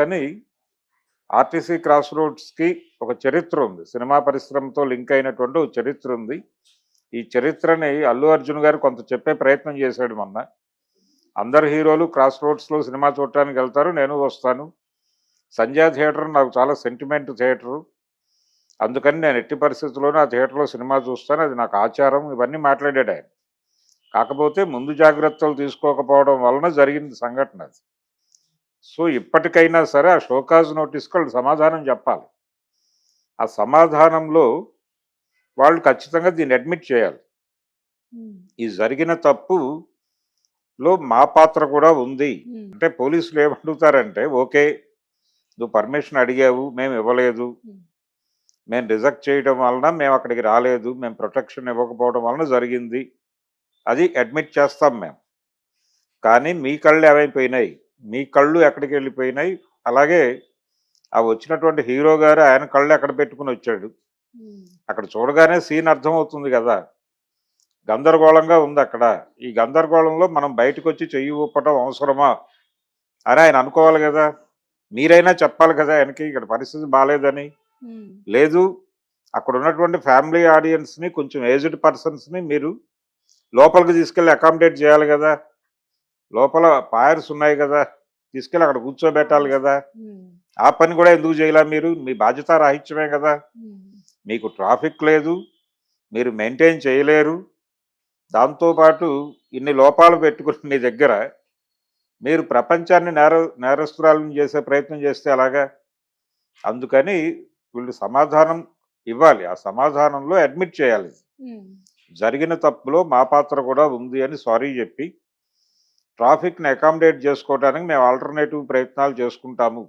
అందుకని RTC cross రోడ్స్కి ఒక చరిత్ర ఉంది, సినిమా పరిశ్రమతో లింక్ అయినటువంటి ఒక చరిత్ర ఉంది. ఈ చరిత్రని అల్లు అర్జున్ గారు కొంత చెప్పే ప్రయత్నం చేశాడు మొన్న. అందరు హీరోలు క్రాస్ రోడ్స్లో సినిమా చూడటానికి వెళ్తారు, నేను వస్తాను. సంధ్యా థియేటర్ నాకు చాలా సెంటిమెంట్ థియేటరు, అందుకని నేను ఎట్టి పరిస్థితుల్లోనూ ఆ థియేటర్లో సినిమా చూస్తాను, అది నాకు ఆచారం, ఇవన్నీ మాట్లాడాడు ఆయన. కాకపోతే ముందు జాగ్రత్తలు తీసుకోకపోవడం వలన జరిగింది సంఘటన అది. సో ఇప్పటికైనా సరే ఆ షోకాజ్ నోటీస్కి వాళ్ళు సమాధానం చెప్పాలి. ఆ సమాధానంలో వాళ్ళు ఖచ్చితంగా దీన్ని అడ్మిట్ చేయాలి. ఈ జరిగిన తప్పులో మా పాత్ర కూడా ఉంది. అంటే పోలీసులు ఏమడుగుతారంటే, ఓకే నువ్వు పర్మిషన్ అడిగావు, మేము ఇవ్వలేదు, మేము రిజెక్ట్ చేయడం వలన మేము అక్కడికి రాలేదు, మేము ప్రొటెక్షన్ ఇవ్వకపోవడం వలన జరిగింది, అది అడ్మిట్ చేస్తాం మేము. కానీ మీ కళ్ళు ఏమైపోయినాయి, మీ కళ్ళు ఎక్కడికి వెళ్ళిపోయినాయి, అలాగే ఆ వచ్చినటువంటి హీరో గారు ఆయన కళ్ళు ఎక్కడ పెట్టుకుని వచ్చాడు, అక్కడ చూడగానే సీన్ అర్థమవుతుంది కదా, గందరగోళంగా ఉంది అక్కడ. ఈ గందరగోళంలో మనం బయటకు వచ్చి చెయ్యి ఊపటం అవసరమా అని ఆయన అనుకోవాలి కదా. మీరైనా చెప్పాలి కదా ఆయనకి ఇక్కడ పరిస్థితి బాగాలేదని. లేదు, అక్కడ ఉన్నటువంటి ఫ్యామిలీ ఆడియన్స్ని, కొంచెం ఏజ్డ్ పర్సన్స్ని మీరు లోపలికి తీసుకెళ్ళి అకామిడేట్ చేయాలి కదా, లోపల పాయర్స్ ఉన్నాయి కదా, తీసుకెళ్ళి అక్కడ కూర్చోబెట్టాలి కదా. ఆ పని కూడా ఎందుకు చేయలే మీరు? మీ బాధ్యత రాహిత్యమే కదా. మీకు ట్రాఫిక్ లేదు, మీరు మెయింటైన్ చేయలేరు, దాంతోపాటు ఇన్ని లోపాలు పెట్టుకుని మీ దగ్గర మీరు ప్రపంచాన్ని నేరస్తురాలను చేసే ప్రయత్నం చేస్తే అలాగా. అందుకని వీళ్ళు సమాధానం ఇవ్వాలి, ఆ సమాధానంలో అడ్మిట్ చేయాలి జరిగిన తప్పులో మా పాత్ర కూడా ఉంది అని సారీ చెప్పి ట్రాఫిక్ని అకామిడేట్ చేసుకోవడానికి మేము ఆల్టర్నేటివ్ ప్రయత్నాలు చేసుకుంటాము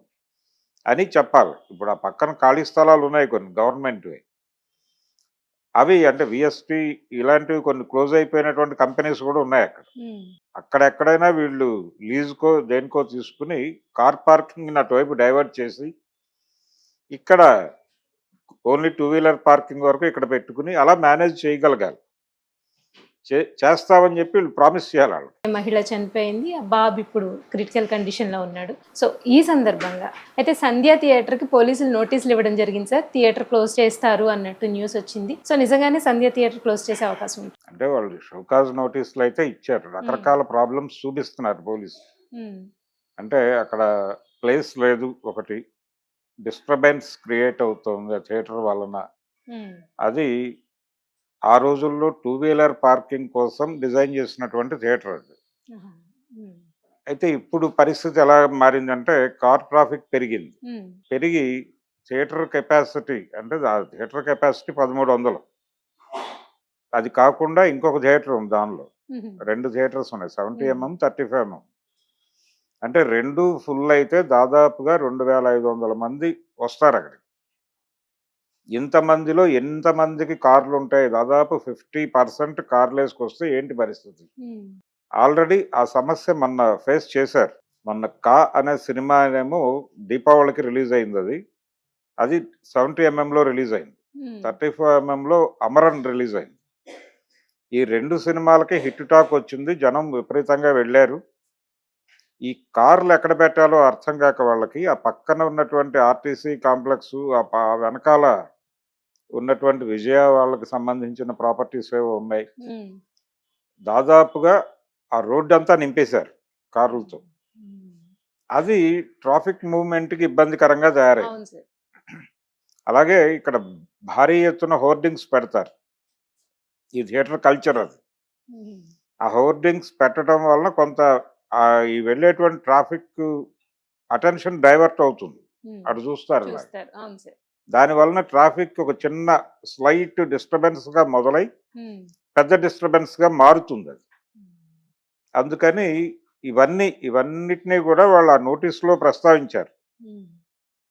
అని చెప్పాలి. ఇప్పుడు ఆ పక్కన ఖాళీ స్థలాలు ఉన్నాయి కొన్ని గవర్నమెంట్వి, అవి అంటే విఎస్టీ ఇలాంటివి కొన్ని క్లోజ్ అయిపోయినటువంటి కంపెనీస్ కూడా ఉన్నాయి అక్కడ. అక్కడెక్కడైనా వీళ్ళు లీజుకో దేనికో తీసుకుని కార్ పార్కింగ్ అటువైపు డైవర్ట్ చేసి ఇక్కడ ఓన్లీ 2 వీలర్ పార్కింగ్ వరకు ఇక్కడ పెట్టుకుని అలా మేనేజ్ చేయగలగాలి. చేస్తామని చెప్పి వీళ్ళు ప్రామిస్ చేయాలి వాళ్ళు. మహిళ చనిపోయింది, ఆ బాబు ఇప్పుడు క్రిటికల్ కండిషన్ లో ఉన్నాడు. సో ఈ సందర్భంగా అయితే సంధ్య థియేటర్ కి పోలీసులు నోటీసులు ఇవ్వడం జరిగింది సార్, థియేటర్ క్లోజ్ చేస్తారు అన్నట్టు న్యూస్ వచ్చింది. సో నిజంగానే సంధ్య థియేటర్ క్లోజ్ చేసే అవకాశం ఉంది? అంటే వాళ్ళు షోకాజ్ నోటీసులు అయితే ఇచ్చారు, రకరకాల ప్రాబ్లమ్స్ చూపిస్తున్నారు పోలీసు. అంటే అక్కడ ప్లేస్ లేదు, ఒకటి డిస్టర్బెన్స్ క్రియేట్ అవుతుంది ఆ థియేటర్ వలన. అది ఆ రోజుల్లో 2 వీలర్ పార్కింగ్ కోసం డిజైన్ చేసినటువంటి థియేటర్ అది. అయితే ఇప్పుడు పరిస్థితి ఎలా మారిందంటే కార్ ట్రాఫిక్ పెరిగింది, పెరిగి థియేటర్ కెపాసిటీ అంటే థియేటర్ కెపాసిటీ 1300. అది కాకుండా ఇంకొక థియేటర్ ఉంది, దానిలో 2 థియేటర్స్ ఉన్నాయి, 70mm 35mm. అంటే 2 ఫుల్ అయితే దాదాపుగా 2500 మంది వస్తారు అక్కడికి. ఇంతమందిలో ఎంతమందికి కార్లు ఉంటాయి? దాదాపు 50% కార్లు వేసుకొస్తే ఏంటి పరిస్థితి? ఆల్రెడీ ఆ సమస్య మొన్న ఫేస్ చేశారు. మొన్న కా అనే సినిమా ఏమో దీపావళికి రిలీజ్ అయింది, అది 70mmలో రిలీజ్ అయింది. 35mmలో అమరన్ రిలీజ్ అయింది. ఈ 2 సినిమాలకి హిట్ టాక్ వచ్చింది, జనం విపరీతంగా వెళ్ళారు. ఈ కార్లు ఎక్కడ పెట్టాలో అర్థం కాక వాళ్ళకి ఆ పక్కన ఉన్నటువంటి ఆర్టీసీ కాంప్లెక్స్, ఆ వెనకాల ఉన్నటువంటి విజయ వాళ్ళకి సంబంధించిన ప్రాపర్టీస్ ఏవో ఉన్నాయి, దాదాపుగా ఆ రోడ్డు అంతా నింపేశారు కార్లతో. అది ట్రాఫిక్ మూవ్మెంట్కి ఇబ్బందికరంగా తయారైంది. అలాగే ఇక్కడ భారీ ఎత్తున హోర్డింగ్స్ పెడతారు, ఈ థియేటర్ కల్చర్ అది. ఆ హోర్డింగ్స్ పెట్టడం వలన కొంత ఈ వెళ్ళేటువంటి ట్రాఫిక్ అటెన్షన్ డైవర్ట్ అవుతుంది, అటు చూస్తారు. దాని వలన ట్రాఫిక్ ఒక చిన్న స్లైట్ డిస్టర్బెన్స్ గా మొదలై పెద్ద డిస్టర్బెన్స్ గా మారుతుంది అది. అందుకని ఇవన్నిటినీ కూడా వాళ్ళు ఆ నోటీసులో ప్రస్తావించారు.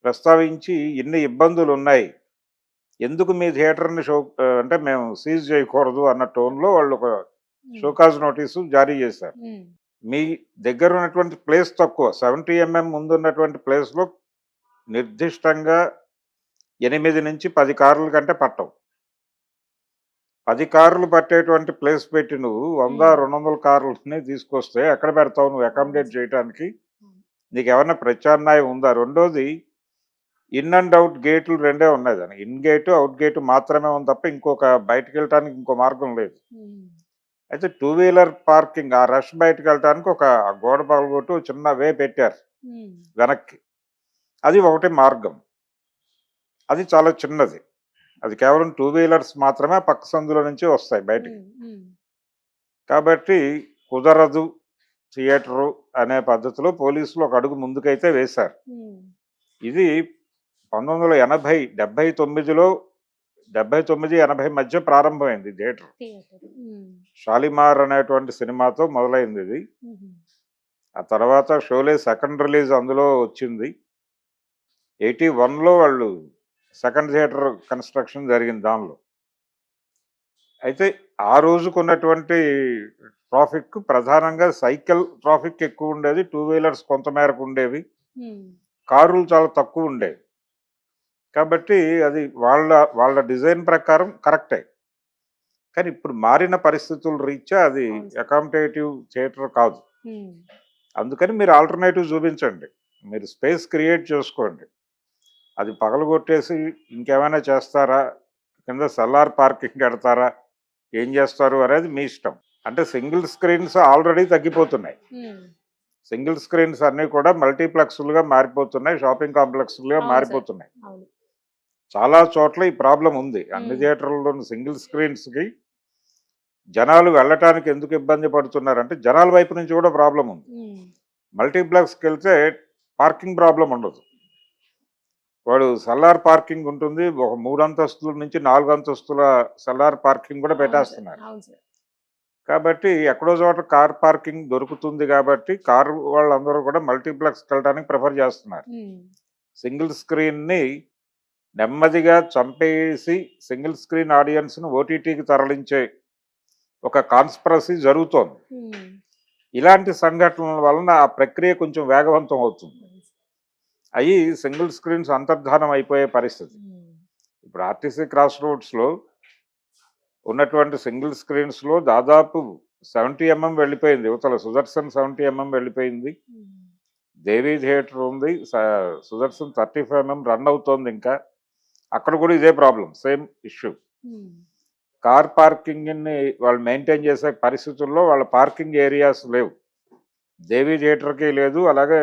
ప్రస్తావించి ఇన్ని ఇబ్బందులు ఉన్నాయి, ఎందుకు మీ థియేటర్ని అంటే మేము సీజ్ చేయకూడదు అన్న టోన్లో వాళ్ళు ఒక షోకాజ్ నోటీసు జారీ చేశారు. మీ దగ్గర ఉన్నటువంటి ప్లేస్ తక్కువ, 70mm ముందు ఉన్నటువంటి ప్లేస్లో నిర్దిష్టంగా 8 నుంచి 10 కార్ల కంటే పట్టవు. 10 కార్లు పట్టేటువంటి ప్లేస్ పెట్టి నువ్వు 100-200 కార్లని తీసుకొస్తే ఎక్కడ పెడతావు నువ్వు అకామిడేట్ చేయడానికి? నీకు ఏమన్నా ప్రత్యామ్నాయం ఉందా? రెండోది ఇన్ అండ్ అవుట్ గేట్లు రెండే ఉన్నాయి దానికి. ఇన్ గేటు, అవుట్ గేటు మాత్రమే ఉంది తప్ప ఇంకొక బయటకు వెళ్ళటానికి ఇంకో మార్గం లేదు. అయితే టూ వీలర్ పార్కింగ్ ఆ రష్ బయటకు వెళ్ళటానికి ఒక గోడ పగలగొట్టి ఒక చిన్న వే పెట్టారు వెనక్కి. అది ఒకటి మార్గం. అది చాలా చిన్నది. అది కేవలం టూ వీలర్స్ మాత్రమే ఆ పక్క సందులో నుంచి వస్తాయి బయటికి. కాబట్టి కుదరదు థియేటరు అనే పద్ధతిలో పోలీసులు ఒక అడుగు ముందుకైతే వేశారు. ఇది 1980, 79లో 79, 80 మధ్య ప్రారంభమైంది థియేటర్. షాలిమార్ అనేటువంటి సినిమాతో మొదలైంది ఇది. ఆ తర్వాత షోలే సెకండ్ రిలీజ్ అందులో వచ్చింది. 81లో వాళ్ళు సెకండ్ థియేటర్ కన్స్ట్రక్షన్ జరిగింది దానిలో. అయితే ఆ రోజుకున్నటువంటి ట్రాఫిక్ ప్రధానంగా సైకిల్ ట్రాఫిక్ ఎక్కువ ఉండేది, టూ వీలర్స్ కొంత మేరకు ఉండేవి, కారులు చాలా తక్కువ ఉండేవి. కాబట్టి అది వాళ్ళ వాళ్ళ డిజైన్ ప్రకారం కరెక్టే. కానీ ఇప్పుడు మారిన పరిస్థితుల రీత్యా అది అకామిడేటివ్ థియేటర్ కాదు. అందుకని మీరు ఆల్టర్నేటివ్ చూపించండి, మీరు స్పేస్ క్రియేట్ చేసుకోండి. అది పగలగొట్టేసి ఇంకేమైనా చేస్తారా, కింద సెల్లార్ పార్కింగ్ పెడతారా, ఏం చేస్తారు అనేది మీ ఇష్టం. అంటే సింగిల్ స్క్రీన్స్ ఆల్రెడీ తగ్గిపోతున్నాయి. సింగిల్ స్క్రీన్స్ అన్నీ కూడా మల్టీప్లెక్స్లుగా మారిపోతున్నాయి, షాపింగ్ కాంప్లెక్స్లుగా మారిపోతున్నాయి. చాలా చోట్ల ఈ ప్రాబ్లం ఉంది. అన్ని థియేటర్లలోని సింగిల్ స్క్రీన్స్కి జనాలు వెళ్ళటానికి ఎందుకు ఇబ్బంది పడుతున్నారంటే జనాల వైపు నుంచి కూడా ప్రాబ్లం ఉంది. మల్టీప్లెక్స్కి వెళ్తే పార్కింగ్ ప్రాబ్లం ఉండదు. వాడు సెల్లార్ పార్కింగ్ ఉంటుంది, ఒక 3 అంతస్తుల నుంచి 4 అంతస్తుల సెల్లార్ పార్కింగ్ కూడా పెట్టేస్తున్నారు. కాబట్టి ఎక్కడో చోట కార్ పార్కింగ్ దొరుకుతుంది కాబట్టి కారు వాళ్ళందరూ కూడా మల్టీప్లెక్స్కి వెళ్ళడానికి ప్రిఫర్ చేస్తున్నారు. సింగిల్ స్క్రీన్ని నెమ్మదిగా చంపేసి సింగిల్ స్క్రీన్ ఆడియన్స్ను ఓటీటీకి తరలించే ఒక కాన్స్పిరసీ జరుగుతోంది. ఇలాంటి సంఘటనల వలన ఆ ప్రక్రియ కొంచెం వేగవంతం అవుతుంది. అవి సింగిల్ స్క్రీన్స్ అంతర్ధానం అయిపోయే పరిస్థితి. ఇప్పుడు ఆర్టీసీ క్రాస్ రోడ్స్లో ఉన్నటువంటి సింగిల్ స్క్రీన్స్లో దాదాపు 70 mm వెళ్ళిపోయింది. యువతల సుదర్శన్ 70 mm వెళ్ళిపోయింది. దేవీ థియేటర్ ఉంది, సుదర్శన్ 35 mm రన్ అవుతోంది. ఇంకా అక్కడ కూడా ఇదే ప్రాబ్లం, సేమ్ ఇష్యూ. కార్ పార్కింగ్ని వాళ్ళు మెయింటైన్ చేసే పరిస్థితుల్లో వాళ్ళ పార్కింగ్ ఏరియాస్ లేవు. దేవీ థియేటర్కి లేదు, అలాగే